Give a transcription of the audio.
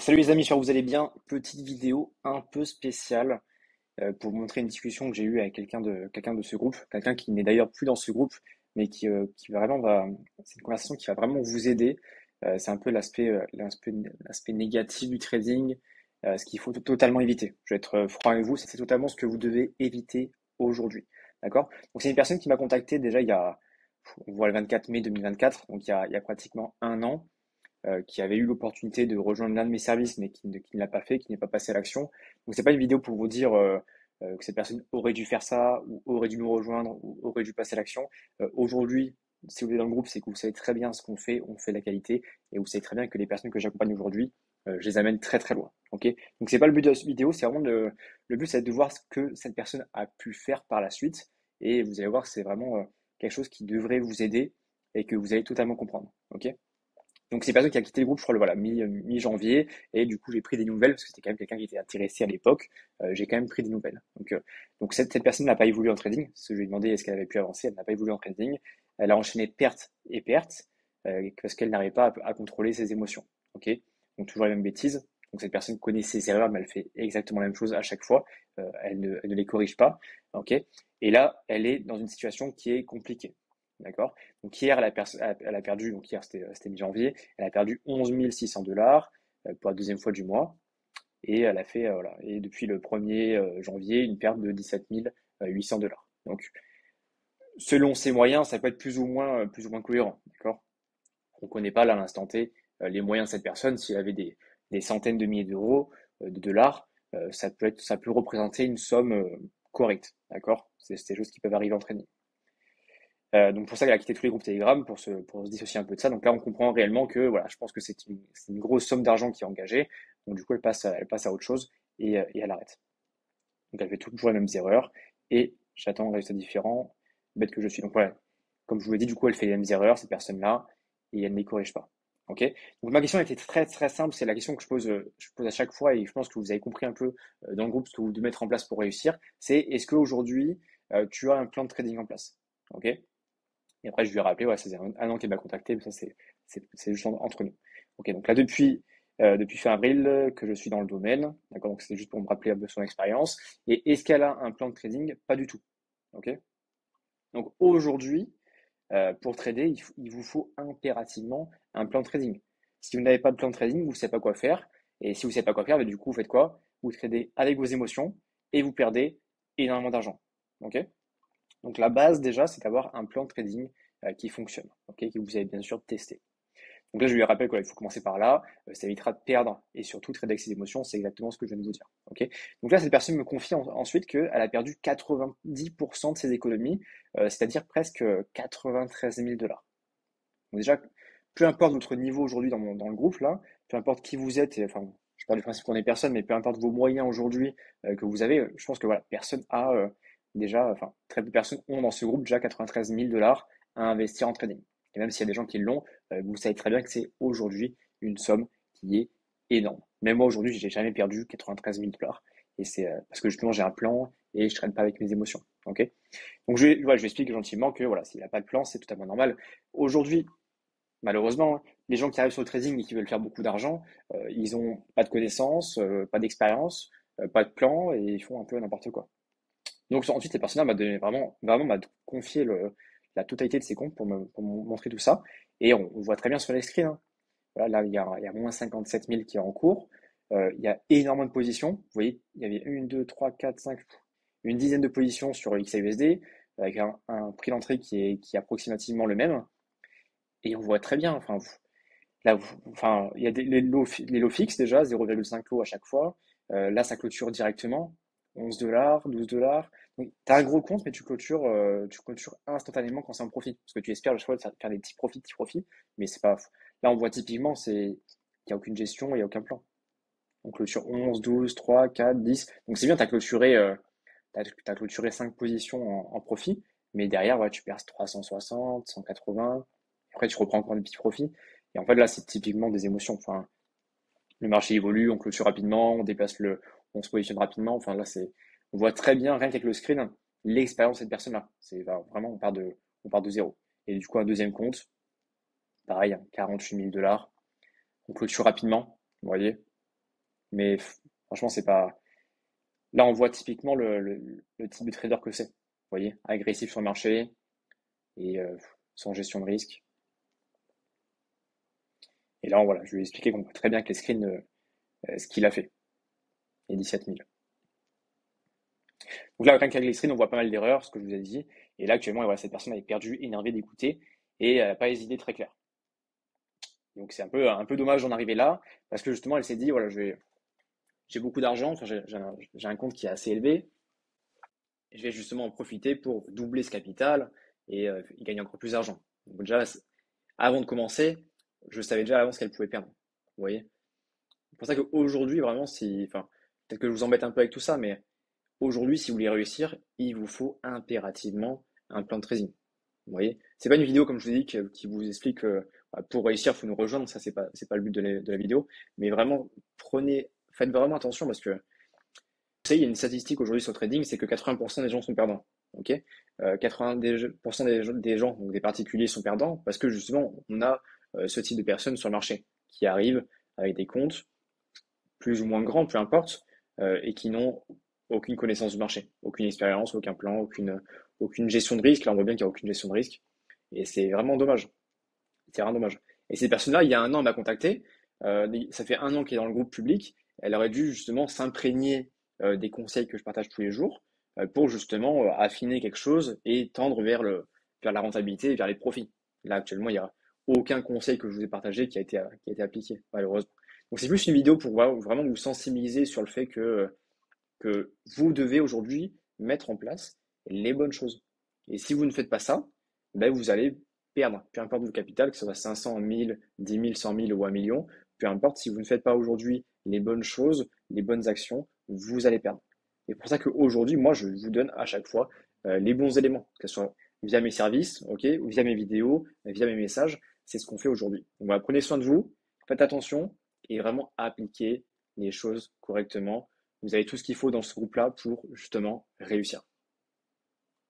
Salut les amis, j'espère que vous allez bien. Petite vidéo un peu spéciale pour vous montrer une discussion que j'ai eue avec quelqu'un de ce groupe, quelqu'un qui n'est d'ailleurs plus dans ce groupe, mais qui vraiment va. C'est une conversation qui va vraiment vous aider. C'est un peu l'aspect négatif du trading, ce qu'il faut totalement éviter. Je vais être franc avec vous, c'est totalement ce que vous devez éviter aujourd'hui. D'accord? Donc c'est une personne qui m'a contacté déjà on voit le 24 mai 2024, donc il y a pratiquement un an qui avait eu l'opportunité de rejoindre l'un de mes services, mais qui ne l'a pas fait, qui n'est pas passé à l'action. Donc c'est pas une vidéo pour vous dire que cette personne aurait dû faire ça, ou aurait dû nous rejoindre, ou aurait dû passer à l'action. Aujourd'hui, si vous êtes dans le groupe, c'est que vous savez très bien ce qu'on fait, on fait de la qualité, et vous savez très bien que les personnes que j'accompagne aujourd'hui, je les amène très très loin. Ok? Donc c'est pas le but de cette vidéo, c'est vraiment le but, c'est de voir ce que cette personne a pu faire par la suite, et vous allez voir que c'est vraiment quelque chose qui devrait vous aider et que vous allez totalement comprendre. Ok? Donc c'est une personne qui a quitté le groupe, je crois, voilà, mi-janvier, et du coup j'ai pris des nouvelles, parce que c'était quand même quelqu'un qui était intéressé à l'époque, j'ai quand même pris des nouvelles. Donc cette personne n'a pas évolué en trading, parce que je lui ai demandé est-ce qu'elle avait pu avancer, elle n'a pas évolué en trading, elle a enchaîné pertes et pertes, parce qu'elle n'arrivait pas à contrôler ses émotions. Ok? Donc toujours la même bêtise. Donc cette personne connaît ses erreurs, mais elle fait exactement la même chose à chaque fois, elle ne les corrige pas. Ok? Et là, elle est dans une situation qui est compliquée. D'accord? Donc hier, elle a perdu, donc hier c'était mi-janvier, elle a perdu 11 600 $ pour la deuxième fois du mois. Et elle a fait, voilà, et depuis le 1er janvier, une perte de 17 800 $. Donc selon ses moyens, ça peut être plus ou moins cohérent. D'accord? On ne connaît pas là à l'instant T les moyens de cette personne. S'il avait des centaines de milliers d'euros, de dollars, ça peut représenter une somme correcte. D'accord? C'est des choses qui peuvent arriver en trading. Donc pour ça qu'elle a quitté tous les groupes Telegram pour se dissocier un peu de ça. Donc là, on comprend réellement que voilà, je pense que c'est une grosse somme d'argent qui est engagée. Donc du coup, elle passe à autre chose et elle arrête. Donc elle fait toujours les mêmes erreurs et j'attends un résultat différent, bête que je suis. Donc voilà, comme je vous l'ai dit, du coup, elle fait les mêmes erreurs, cette personne-là, et elle ne les corrige pas. Ok? Donc ma question était très très simple, c'est la question que je pose à chaque fois et je pense que vous avez compris un peu dans le groupe ce que vous devez mettre en place pour réussir. C'est est-ce qu'aujourd'hui tu as un plan de trading en place? Ok? Et après, je lui ai rappelé, ouais, ça faisait un an qu'elle m'a contacté, mais ça, c'est juste entre nous. Ok, donc là, depuis fin avril que je suis dans le domaine, d'accord, donc c'était juste pour me rappeler un peu son expérience. Et est-ce qu'elle a un plan de trading? Pas du tout. Ok, donc aujourd'hui, pour trader, il vous faut impérativement un plan de trading. Si vous n'avez pas de plan de trading, vous ne savez pas quoi faire. Et si vous ne savez pas quoi faire, bah, du coup, vous faites quoi? Vous tradez avec vos émotions et vous perdez énormément d'argent. Ok, donc la base déjà, c'est d'avoir un plan de trading qui fonctionne, ok, que vous avez bien sûr testé. Donc là, je lui rappelle qu'il faut commencer par là, ça évitera de perdre et surtout trader avec ses émotions, c'est exactement ce que je viens de vous dire. Ok. Donc là, cette personne me confie ensuite qu'elle a perdu 90% de ses économies, c'est-à-dire presque 93 000 $. Donc déjà, peu importe votre niveau aujourd'hui dans le groupe, là, peu importe qui vous êtes, enfin, je parle du principe qu'on est personne, mais peu importe vos moyens aujourd'hui que vous avez, je pense que voilà, personne a déjà, enfin, très peu de personnes ont dans ce groupe déjà 93 000 $ à investir en trading. Et même s'il y a des gens qui l'ont, vous savez très bien que c'est aujourd'hui une somme qui est énorme. Même moi aujourd'hui, j'ai jamais perdu 93 000 $. Et c'est parce que justement j'ai un plan et je traîne pas avec mes émotions. Ok? Donc voilà, je lui explique gentiment que voilà, s'il n'a pas de plan, c'est totalement normal. Aujourd'hui, malheureusement, hein, les gens qui arrivent sur le trading et qui veulent faire beaucoup d'argent, ils ont pas de connaissances, pas d'expérience, pas de plan et ils font un peu n'importe quoi. Donc ensuite, cette personne-là vraiment m'a confié la totalité de ses comptes pour me montrer tout ça. Et on voit très bien sur les screens, hein. Voilà, là, il y a moins 57 000 qui est en cours. Il y a énormément de positions. Vous voyez, il y avait une, deux, trois, quatre, cinq, une dizaine de positions sur XAUSD avec un prix d'entrée qui est approximativement le même. Et on voit très bien, enfin, là, enfin, il y a les lots fixes déjà, 0,5 lots à chaque fois. Là, ça clôture directement, 11 $, 12 $. Donc, tu as un gros compte, mais tu clôtures instantanément quand c'est en profit. Parce que tu espères, je crois, faire des petits profits, mais c'est pas. Là, on voit typiquement, il n'y a aucune gestion, il n'y a aucun plan. On clôture 11, 12, 3, 4, 10. Donc, c'est bien, t'as clôturé 5 positions en profit, mais derrière, ouais, tu perds 360, 180. Après, tu reprends encore des petits profits. Et en fait, là, c'est typiquement des émotions. Enfin, le marché évolue, on clôture rapidement, on se positionne rapidement. Enfin, là, on voit très bien, rien qu'avec le screen, l'expérience de cette personne-là. Vraiment, on part de zéro. Et du coup, un deuxième compte, pareil, hein, 48 000 $. On clôture rapidement, vous voyez. Mais franchement, c'est pas. Là, on voit typiquement le type de trader que c'est. Vous voyez, agressif sur le marché et sans gestion de risque. Et là, voilà, je lui ai expliqué qu'on voit très bien que les screens, ce qu'il a fait, les 17 000. Donc là, rien qu'avec les screens, on voit pas mal d'erreurs, ce que je vous ai dit. Et là, actuellement, voilà, cette personne elle est perdue, énervée d'écouter et elle n'a pas les idées très claires. Donc c'est un peu dommage d'en arriver là, parce que justement, elle s'est dit, voilà, j'ai beaucoup d'argent, enfin, j'ai un compte qui est assez élevé, je vais justement en profiter pour doubler ce capital et gagner encore plus d'argent. Donc déjà, avant de commencer, je savais déjà à l'avance qu'elle pouvait perdre. Vous voyez? C'est pour ça qu'aujourd'hui, vraiment, si, enfin, peut-être que je vous embête un peu avec tout ça, mais aujourd'hui, si vous voulez réussir, il vous faut impérativement un plan de trading. Vous voyez? C'est pas une vidéo, comme je vous ai dit, qui vous explique que pour réussir, il faut nous rejoindre. Ça, c'est pas le but de la vidéo. Mais vraiment, faites vraiment attention parce que savez, il y a une statistique aujourd'hui sur le trading, c'est que 80% des gens sont perdants. Ok. 80% des gens, donc des particuliers, sont perdants parce que justement, on a ce type de personnes sur le marché qui arrivent avec des comptes plus ou moins grands, peu importe, et qui n'ont aucune connaissance du marché, aucune expérience, aucun plan, aucune gestion de risque. Là, on voit bien qu'il n'y a aucune gestion de risque. Et c'est vraiment dommage. C'est vraiment dommage. Et ces personnes-là, il y a un an, elle m'a contacté. Ça fait un an qu'elle est dans le groupe public. Elle aurait dû justement s'imprégner des conseils que je partage tous les jours pour justement affiner quelque chose et tendre vers la rentabilité, vers les profits. Là, actuellement, il n'y a aucun conseil que je vous ai partagé qui a été appliqué, malheureusement. Donc, c'est plus une vidéo pour vraiment vous sensibiliser sur le fait que vous devez aujourd'hui mettre en place les bonnes choses. Et si vous ne faites pas ça, ben vous allez perdre, peu importe votre capital, que ce soit 500, 1000, 10 000, 100 000 ou 1 million, peu importe, si vous ne faites pas aujourd'hui les bonnes choses, les bonnes actions, vous allez perdre. C'est pour ça qu'aujourd'hui, moi, je vous donne à chaque fois les bons éléments, que ce soit via mes services, ok, ou via mes vidéos, via mes messages. C'est ce qu'on fait aujourd'hui. Donc voilà, prenez soin de vous, faites attention et vraiment appliquez les choses correctement. Vous avez tout ce qu'il faut dans ce groupe-là pour justement réussir.